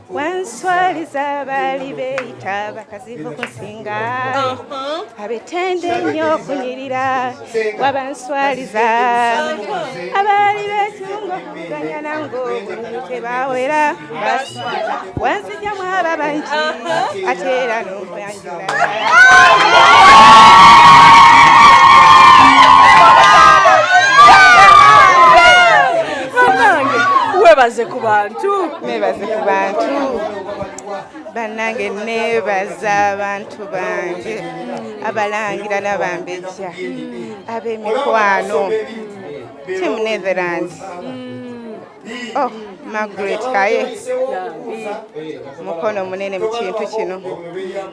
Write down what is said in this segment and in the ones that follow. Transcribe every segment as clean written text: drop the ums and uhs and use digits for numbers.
Wanswaliza bali beita bakazivu kusinga abetende nnyo okunyirira wabanswaliza abali betunga okuvuganya nango tebawera wanzijjamu aba bangi ate era n'okwanjula Webaze ku bantu bannange nebaza abantu bange abalangira n'abambejja ab'emikwano Team Netherlands oh Margaret kaye mukono munene mu kintu kino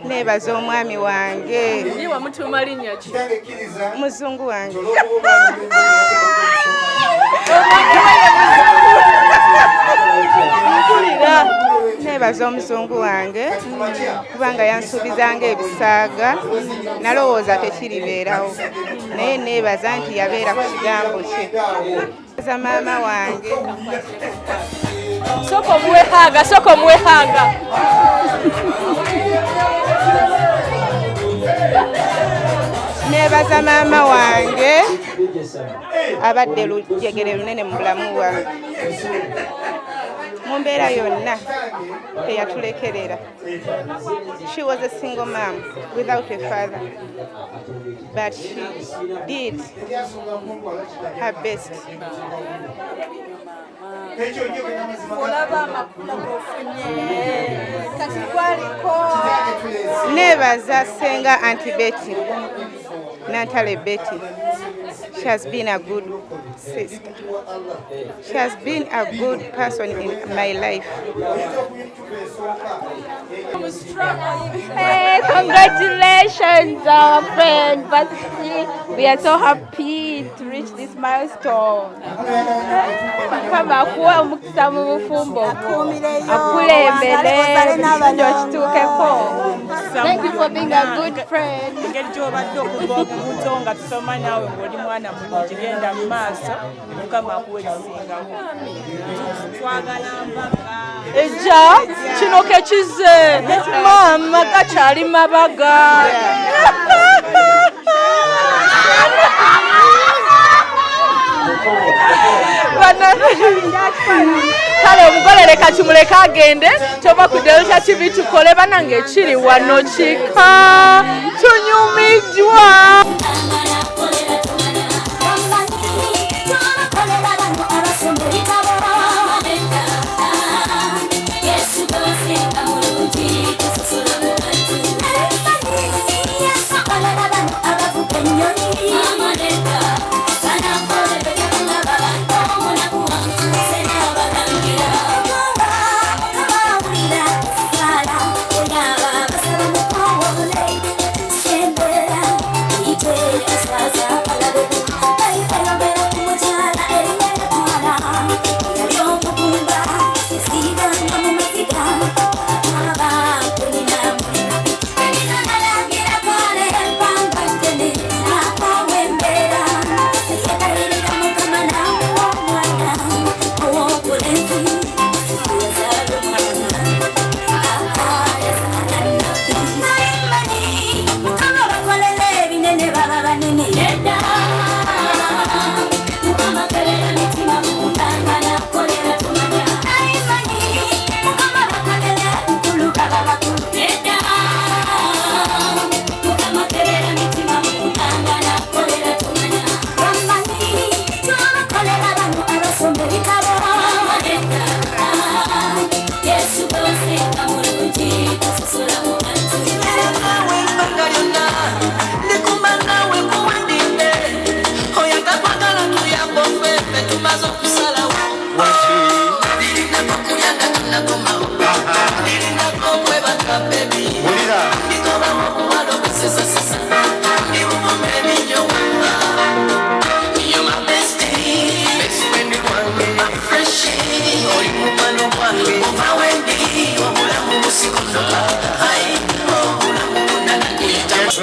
nebaza omwami wange niwa mutuma linnya ki muzungu wange nebaza omuzungu wange kubanga yansuubizanga ebisaaga nalowooza tekiribeerawo naye nebaza nti yabeera ku kigambo kye za maama wange soko muwehanga nebaza maama wange abadde lujjegere lunene mu bulamu bwange mu mbeera yonna eyatulekerera. She was a single mom without a father, but she did her best. Nebaza senga Auntie Betty, Natalie Betty. She has been a good sister. She has been a good person in my life. Hey, congratulations, our friend Basti. We are so happy to reach this milestone. Kama kuwa omukisa mu bufumbo akulembere njo kituukeko. Thank you for being a good friend. Eja kino kekize mama kakyali mabaga kale omugole leka kimuleka agende kyova ku Delta TV tukole banange ekiri wano kika tunyumiddwa.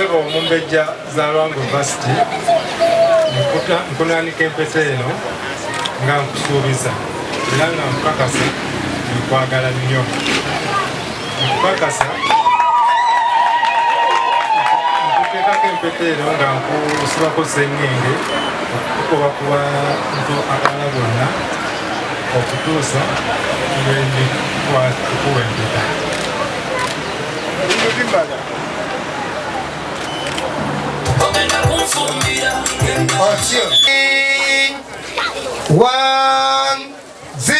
Omumbejja Zalwango University nkunanika empesa eno nga nkusuubiza era nga nkakasa nkwagala nnyo nkukakasa nkuteekako empeteero nga nkusibako sengenge okukuba ku bantu abalala bonna okutuusa lwendi kukuwa empeta. One, zero.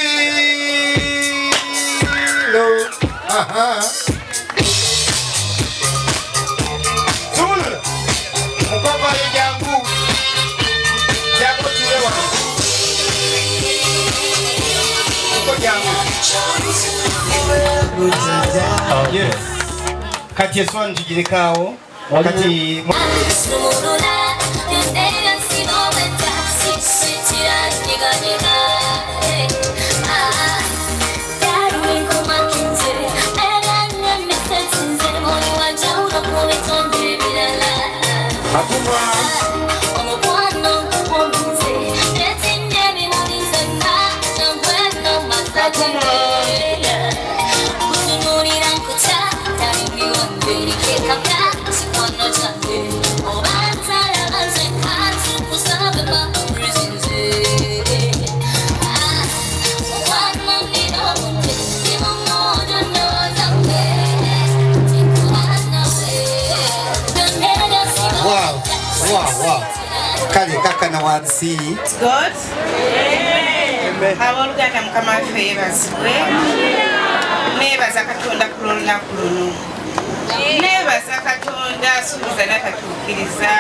Tula. Mukova yangu. Yangu tulewa. Mukova yangu. Yes. Kati eswan tujirikao. Wakati wow. Kali kaka na wansi. It's good. Aboluganda mukama favors. Nebaza Katonda kulonna kuno. Nebaza Katonda suubiza n'atatuukiriza.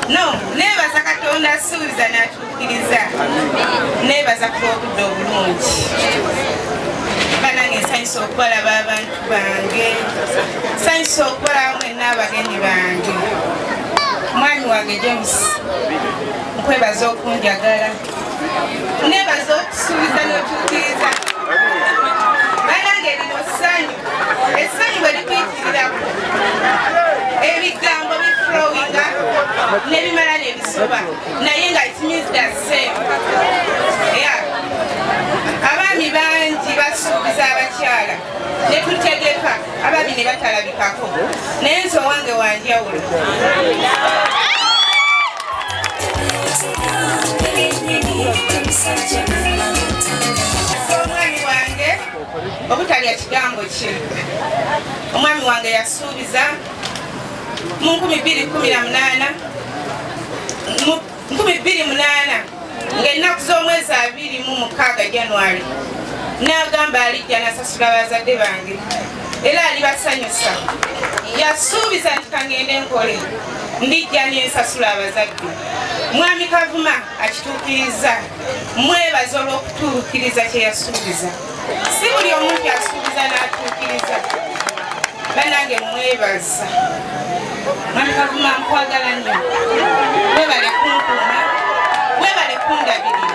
No, nebaza Katonda suubiza n'atuukiriza. Nebaza ku obudde obulungi. Banange nsanyusa okubalaba abantu bange. Nsanyusa okubalaba mwenna abagenyi bange. Mwami wange James, nkwebaza okunjagala. Nebaza okusuubiza n'otuukiriza. Banange lino ssanyu. Essanyu bwe likuyitirirako. Ebigambo biflowinga ne bimala ne bisoba. Naye nga it means the same. Yeah. Abaami bangi basuubiza abakyala. Ne tutegeka abaami ne batalabikako. Naye nze owange wanjawulo. Omwami wange obutalya kigambo kye. Omwami wange yasuubiza mu 2018 ng'ennaku z'omwezi 26 January n'agamba alijja n'asasula bazadde bange era alibasanyusa. Yasuubiza nti kangende nkole ndijja n'ensasula abazadde. Mwami Kavuma akituukiriza. Mwebaza olw'okutuukiriza kye yasuubiza. Si buli omuntu asuubiza n'atuukiriza. Bannange mwebaza. Mwami Kavuma nkwagala nnyo. Webale kunkuuma. Webale kundabirira.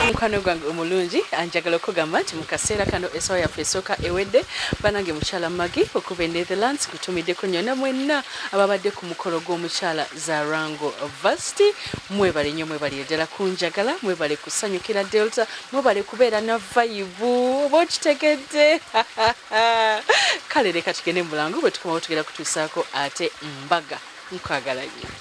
Mukwano gwange omulungi anjagala okugamba nti mu kaseera kano essaawa yaffe esooka ewedde banange mukyala Magi okuva e Netherlands kutumiddeko nnyonna mwenna ababadde ku mukolo gw'omukyala Zalwango Varsity. Mwebale nnyo, mwebale ddala kunjagala, mwebale kusanyukira Delta, mwebale kubeera na vibe oba okitegedde. Kale leka tugende mu bulango bwe tukomawo tugenda kutuusaako ate mbaga. Nkwagala nnyo.